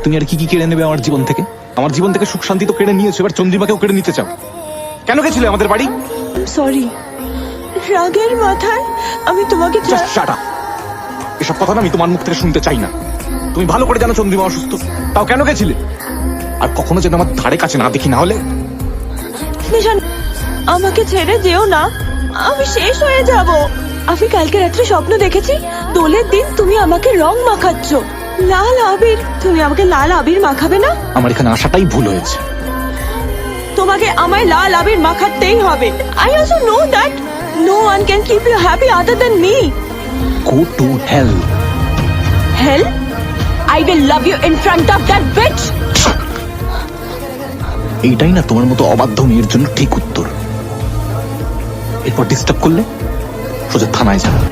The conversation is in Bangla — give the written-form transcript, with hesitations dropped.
তুমি আর কি কি কেড়ে নেবে আমার জীবন থেকে? আমার জীবন থেকে সুখ শান্তি তো কেড়ে নিয়েছো, এবার চন্দ্রিমাকেও কেড়ে নিতে চাও। কেন গেছিলে আমাদের বাড়ি? সরি, রাগের মাথায় আমি তোমাকে Just shut up! এসব কথা না আমি তোমার মুখ থেকে শুনতে চাই না। তুমি ভালো করে জানো চন্দ্রিমা অসুস্থ, তাও কেন গেছিলে? আর কখনো যেন আমার ধারে কাছে না দেখি, না হলে নিশান, আমাকে ছেড়ে যেও না, আমি শেষ হয়ে যাব। আমি কালকে রাত্রে স্বপ্ন দেখেছি দোলের দিন তুমি আমাকে রং মাখাচ্ছ, লাল আবির। তুমি আমাকে লাল আবির মাখাবে না? আমার এখানে আসাটাই ভুল হয়েছে। তোমাকে আমায় লাল আবির মাখাতেই হবে। I also know that no one can keep you happy other than me. Go to hell! Hell? I will love you in front of that bitch. এইটাই না তোমার মতো অবাধ্য মেয়ের জন্য ঠিক উত্তর। এরপর ডিস্টার্ব করলে সোজা থানায় যাবে।